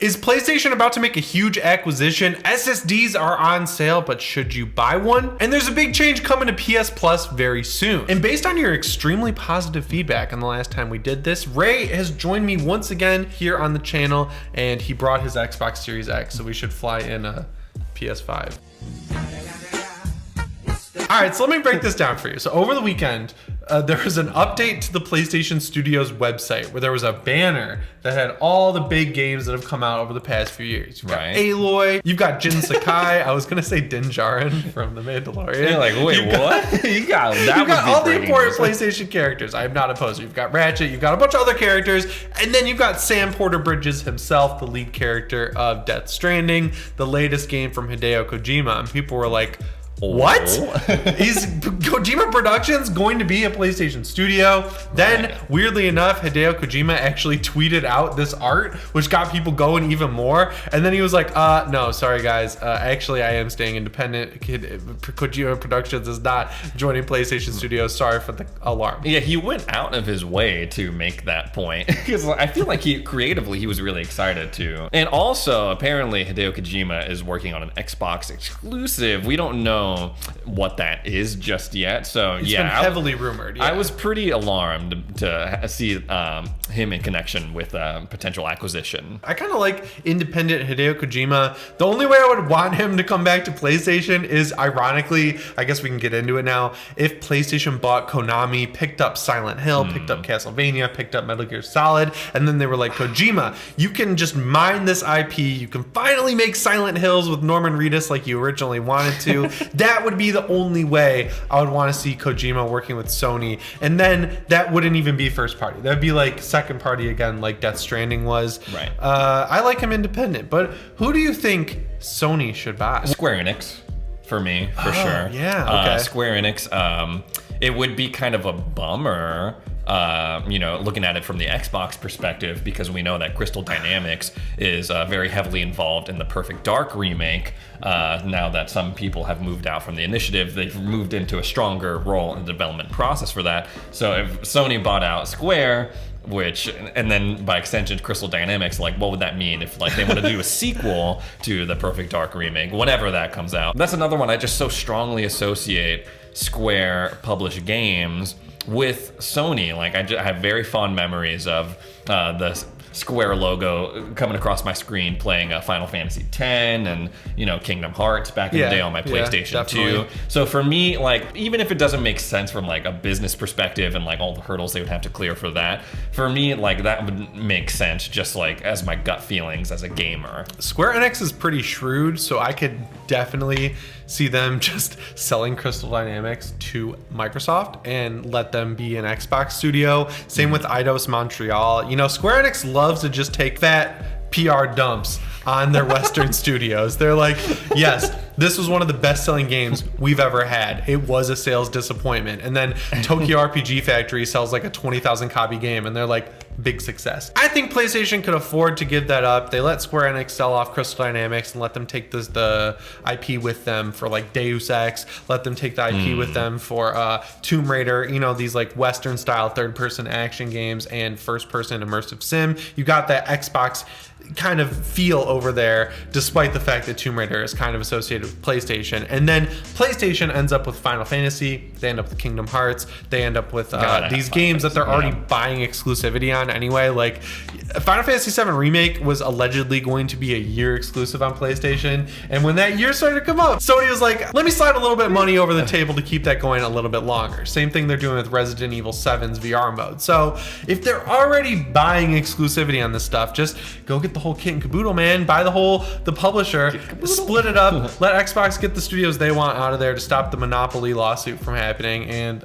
Is PlayStation about to make a huge acquisition? SSDs are on sale, but should you buy one? And there's a big change coming to PS Plus very soon. And based on your extremely positive feedback on the last time we did this, Ray has joined me once again here on the channel, and he brought his Xbox Series X, so we should fly in a PS5. All right, so let me break this down for you. So over the weekend, there was an update to the PlayStation Studios website where there was a banner that had all the big games that have come out over the past few years. You've got Aloy, you've got Jin Sakai. I was gonna say Din Djarin from The Mandalorian. You're like, wait, what? you got all the important PlayStation characters. I'm not opposed. You've got Ratchet, you've got a bunch of other characters, and then you've got Sam Porter Bridges himself, the lead character of Death Stranding, the latest game from Hideo Kojima, and people were like, what? Is Kojima Productions going to be a PlayStation studio? Then, weirdly enough, Hideo Kojima actually tweeted out this art, which got people going even more. And then he was like, no, sorry guys. Actually, I am staying independent. Kojima Productions is not joining PlayStation Studios. Sorry for the alarm. Yeah, he went out of his way to make that point. Because I feel like creatively, he was really excited to. And also, apparently, Hideo Kojima is working on an Xbox exclusive. We don't know what that is just yet, so it's been heavily rumored. I was pretty alarmed to see him in connection with potential acquisition. I kind of like independent Hideo Kojima. The only way I would want him to come back to PlayStation is, ironically, I guess we can get into it now, if PlayStation bought Konami, picked up Silent Hill, picked up Castlevania, picked up Metal Gear Solid, and then they were like, Kojima, you can just mine this IP, you can finally make Silent Hills with Norman Reedus like you originally wanted to. That would be the only way I would want to see Kojima working with Sony. And then that wouldn't even be first party. That'd be like second party again, like Death Stranding was. Right. I like him independent, but who do you think Sony should buy? Square Enix, for me, for sure. Yeah, okay. Square Enix, it would be kind of a bummer, looking at it from the Xbox perspective, because we know that Crystal Dynamics is very heavily involved in the Perfect Dark remake. Now that some people have moved out from the initiative, they've moved into a stronger role in the development process for that. So if Sony bought out Square, and then by extension Crystal Dynamics, like what would that mean if like they want to do a sequel to the Perfect Dark remake whenever that comes out? That's another one I just so strongly associate Square published games with Sony. Like I have very fond memories of the Square logo coming across my screen playing Final Fantasy X and Kingdom Hearts back in the day on my PlayStation 2. So for me, like even if it doesn't make sense from like a business perspective and like all the hurdles they would have to clear for that, for me like that would make sense just like as my gut feelings as a gamer. Square Enix is pretty shrewd, so I could definitely see them just selling Crystal Dynamics to Microsoft and let them be an Xbox studio. Same with Eidos Montreal. Square Enix loves to just take fat PR dumps on their Western studios. They're like, yes, this was one of the best-selling games we've ever had. It was a sales disappointment. And then Tokyo RPG Factory sells like a 20,000 copy game, and they're like, big success. I think PlayStation could afford to give that up. They let Square Enix sell off Crystal Dynamics and let them take the IP with them for like Deus Ex, let them take the IP with them for Tomb Raider, these like Western style third-person action games and first-person immersive sim. You got that Xbox kind of feel over there, despite the fact that Tomb Raider is kind of associated with PlayStation. And then PlayStation ends up with Final Fantasy, they end up with Kingdom Hearts, they end up with these games that they're already buying exclusivity on anyway. Like Final Fantasy VII Remake was allegedly going to be a year exclusive on PlayStation, and when that year started to come up, Sony was like, let me slide a little bit of money over the table to keep that going a little bit longer. Same thing they're doing with Resident Evil 7's VR mode. So if they're already buying exclusivity on this stuff, just go get the whole kit and caboodle, man. Buy the publisher, split it up, let Xbox get the studios they want out of there to stop the monopoly lawsuit from happening, and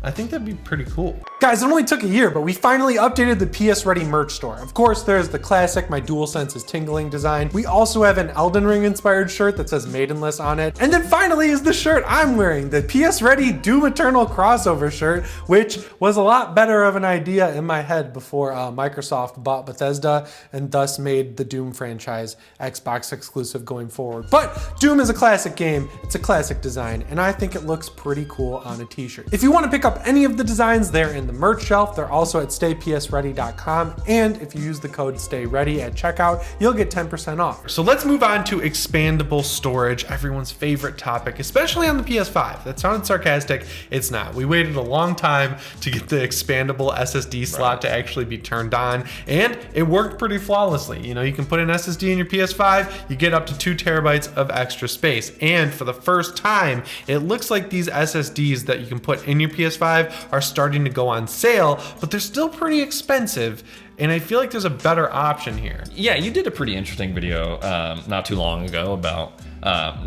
I think that'd be pretty cool. Guys, it only took a year, but we finally updated the PSReady merch store. Of course, there's the classic My DualSense is Tingling design. We also have an Elden Ring inspired shirt that says Maidenless on it. And then finally is the shirt I'm wearing, the PSReady Doom Eternal crossover shirt, which was a lot better of an idea in my head before Microsoft bought Bethesda and thus made the Doom franchise Xbox exclusive going forward. But Doom is a classic game, it's a classic design, and I think it looks pretty cool on a t-shirt. If you want to pick up any of the designs, they're in the merch shelf. They're also at staypsready.com. And if you use the code STAYREADY at checkout, you'll get 10% off. So let's move on to expandable storage, everyone's favorite topic, especially on the PS5. That sounded sarcastic. It's not. We waited a long time to get the expandable SSD slot to actually be turned on, and it worked pretty flawlessly. You know, you can put an SSD in your PS5, you get up to 2 terabytes of extra space. And for the first time, it looks like these SSDs that you can put in your PS5 are starting to go on sale, but they're still pretty expensive. And I feel like there's a better option here. Yeah, you did a pretty interesting video not too long ago about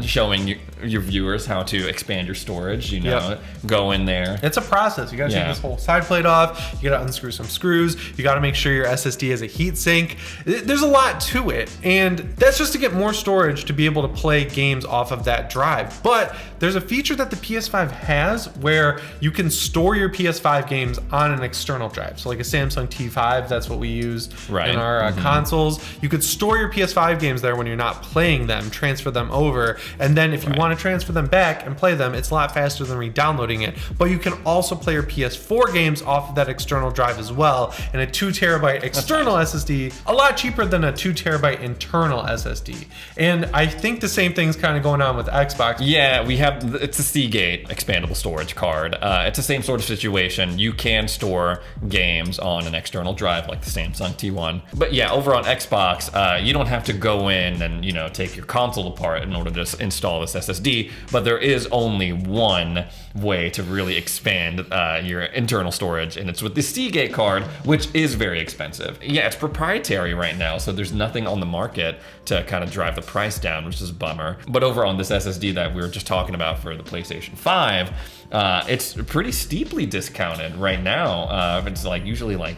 showing your viewers how to expand your storage. You know, go in there. It's a process. You gotta take this whole side plate off. You gotta unscrew some screws. You gotta make sure your SSD has a heat sink. There's a lot to it. And that's just to get more storage to be able to play games off of that drive. But there's a feature that the PS5 has where you can store your PS5 games on an external drive. So like a Samsung T5, that's what we use in our consoles. You could store your PS5 games there when you're not playing them, transfer them over, and then if you want to transfer them back and play them, it's a lot faster than re-downloading it. But you can also play your PS4 games off of that external drive as well, and a 2 terabyte external SSD, a lot cheaper than a 2 terabyte internal SSD. And I think the same thing's kind of going on with Xbox. Yeah, it's a Seagate expandable storage card. It's the same sort of situation. You can store games on an external drive like the Samsung T1. But yeah, over on Xbox, you don't have to go in and, you know, take your console apart in order to install this SSD, but there is only one way to really expand your internal storage, and it's with the Seagate card, which is very expensive. Yeah, it's proprietary right now, so there's nothing on the market to kind of drive the price down, which is a bummer. But over on this SSD that we were just talking about for the PlayStation 5, it's pretty steeply discounted right now. It's like usually like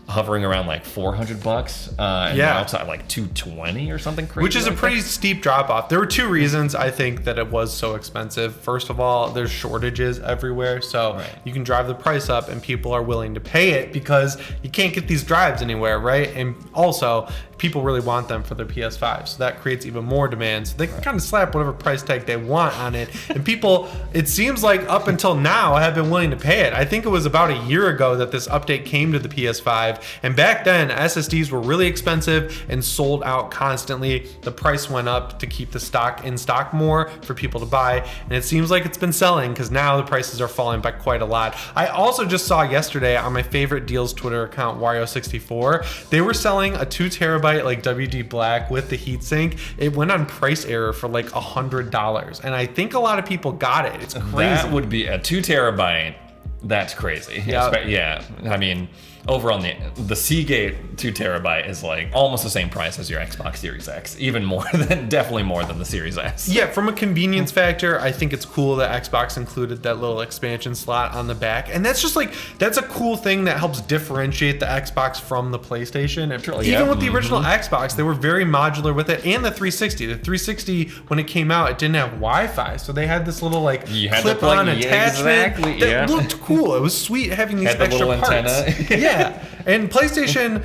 hovering around like $400, and now it's at like $220 or something crazy. Which is a pretty steep drop off. There were two reasons I think that it was so expensive. First of all, there's shortages everywhere, so you can drive the price up and people are willing to pay it because you can't get these drives anywhere, right? And also, people really want them for their PS5, so that creates even more demand. So they can kind of slap whatever price tag they want on it, and people, it seems like up until now, have been willing to pay it. I think it was about a year ago that this update came to the PS5, and back then SSDs were really expensive and sold out constantly. The price went up to keep the stock in stock more for people to buy, and it seems like it's been selling because now the prices are falling by quite a lot. I also just saw yesterday on my favorite deals Twitter account, Wario64, they were selling a 2 terabyte like WD Black with the heatsink. It went on price error for like $100, and I think a lot of people got it. It's crazy. That would be a 2 terabyte. That's crazy. Yeah. I mean, over on the Seagate 2 terabyte is like almost the same price as your Xbox Series X, even more than, definitely more than the Series S. Yeah, from a convenience factor, I think it's cool that Xbox included that little expansion slot on the back, and that's just like, that's a cool thing that helps differentiate the Xbox from the PlayStation. And even with the original Xbox, they were very modular with it, and the 360. The 360, when it came out, it didn't have Wi-Fi, so they had this little like clip-on attachment that looked cool. It was sweet having these extra parts. Antenna. Yeah, and PlayStation,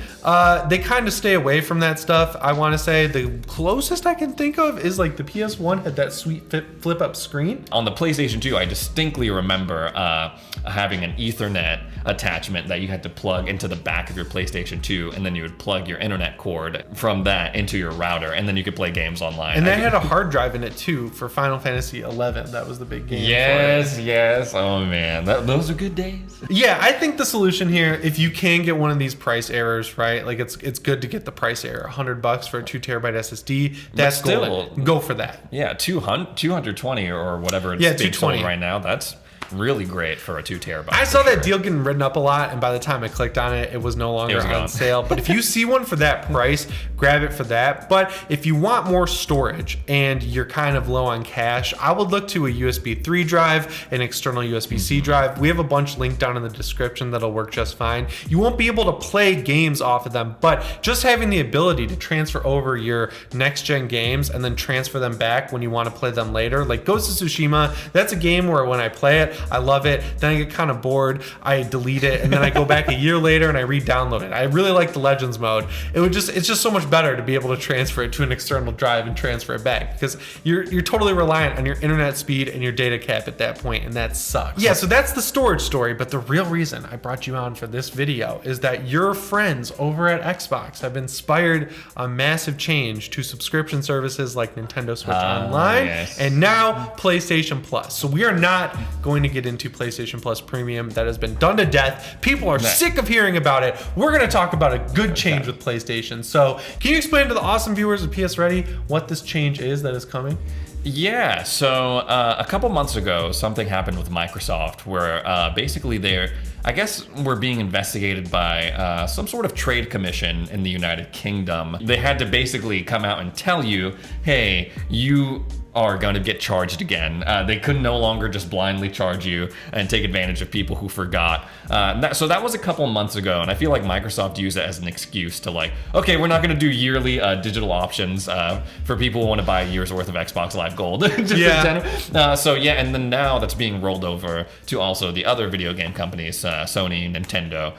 they kind of stay away from that stuff. I want to say the closest I can think of is like the PS1 had that sweet flip up screen. On the PlayStation 2, I distinctly remember having an Ethernet attachment that you had to plug into the back of your PlayStation 2, and then you would plug your internet cord from that into your router, and then you could play games online. And that had a hard drive in it too for Final Fantasy 11. That was the big game. Yes. Oh man, those are good days. Yeah, I think the solution here, if you can get one of these price errors, right? Like it's good to get the price error. $100 for a 2 terabyte SSD. That's still go for that. Yeah, 220 or whatever it's being sold right now. That's really great for a 2 terabyte. I saw that deal getting written up a lot, and by the time I clicked on it, it was no longer on sale. But if you see one for that price, grab it for that. But if you want more storage and you're kind of low on cash, I would look to a USB 3 drive, an external USB-C drive. We have a bunch linked down in the description that'll work just fine. You won't be able to play games off of them, but just having the ability to transfer over your next-gen games and then transfer them back when you want to play them later. Like Ghost of Tsushima, that's a game where when I play it, I love it. Then I get kind of bored. I delete it, and then I go back a year later and I re-download it. I really like the Legends mode. It's just so much better to be able to transfer it to an external drive and transfer it back, because you're totally reliant on your internet speed and your data cap at that point, and that sucks. Yeah, so that's the storage story, but the real reason I brought you on for this video is that your friends over at Xbox have inspired a massive change to subscription services like Nintendo Switch Online, yes. and now PlayStation Plus. So we are not going to get into PlayStation Plus Premium. That has been done to death. People are sick of hearing about it. We're going to talk about a good change with PlayStation. So can you explain to the awesome viewers of PSReady what this change is that is coming? Yeah, so a couple months ago, something happened with Microsoft where basically I guess we're being investigated by some sort of trade commission in the United Kingdom. They had to basically come out and tell you, hey, you are going to get charged again. They could no longer just blindly charge you and take advantage of people who forgot. So that was a couple months ago, and I feel like Microsoft used it as an excuse to like, okay, we're not going to do yearly digital options for people who want to buy a year's worth of Xbox Live Gold. So yeah, and then now that's being rolled over to also the other video game companies, Sony, Nintendo.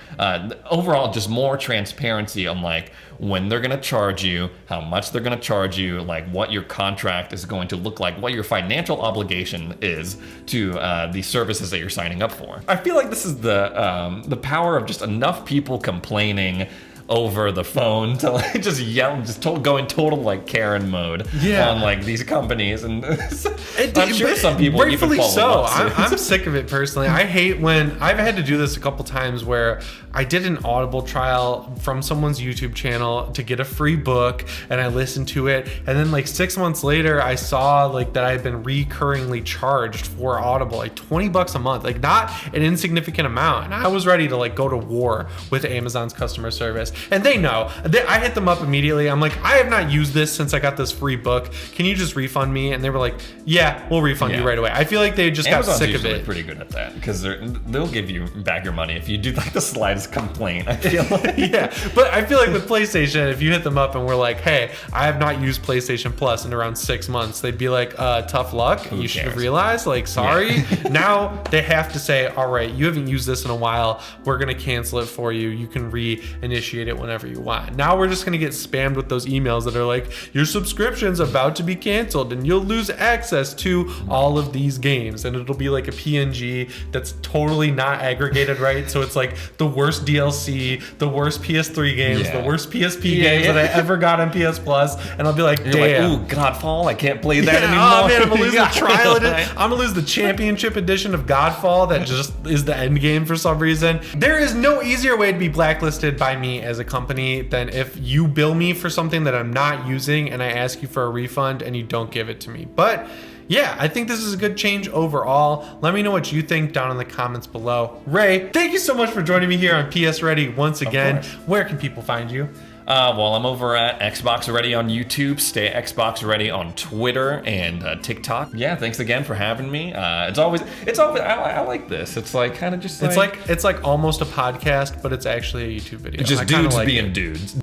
Overall, just more transparency on like when they're going to charge you, how much they're going to charge you, like what your contract is going to look like, what your financial obligation is to the services that you're signing up for. I feel like this is the power of just enough people complaining over the phone to like just yell, going total like Karen mode on like these companies, and I'm sure some people rightfully even follow so. up. I'm sick of it personally. I hate when I've had to do this a couple times where I did an Audible trial from someone's YouTube channel to get a free book, and I listened to it, and then like 6 months later I saw like that I had been recurringly charged for Audible like $20 a month, like not an insignificant amount, and I was ready to like go to war with Amazon's customer service. And they know. I hit them up immediately. I'm like, I have not used this since I got this free book. Can you just refund me? And they were like, yeah, we'll refund you right away. I feel like they just Amazon's got sick of usually it. pretty good at that, because they'll give you back your money if you do like the slightest complaint, I feel like. Yeah, but I feel like with PlayStation, if you hit them up and we're like, hey, I have not used PlayStation Plus in around 6 months, they'd be like, tough luck. You should have realized, like, sorry. Now they have to say, all right, you haven't used this in a while. We're going to cancel it for you. You can reinitiate it whenever you want. Now we're just going to get spammed with those emails that are like, your subscription's about to be canceled and you'll lose access to all of these games. And it'll be like a PNG that's totally not aggregated right. So it's like the worst DLC, the worst PS3 games, the worst PSP games that I ever got on PS Plus. And I'll be like, You're damn. like, ooh, Godfall, I can't play that anymore. Oh man, I'm gonna lose the trial edition. I'm gonna lose the championship edition of Godfall that just is the end game for some reason. There is no easier way to be blacklisted by me as a company than if you bill me for something that I'm not using and I ask you for a refund and you don't give it to me. But yeah, I think this is a good change overall. Let me know what you think down in the comments below. Ray, thank you so much for joining me here on PSReady once again. Where can people find you? Well, I'm over at Xbox Ready on YouTube, Stay Xbox Ready on Twitter and TikTok. Yeah, thanks again for having me. It's always. I like this. It's like kind of just. It's like almost a podcast, but it's actually a YouTube video. Just dudes being dudes.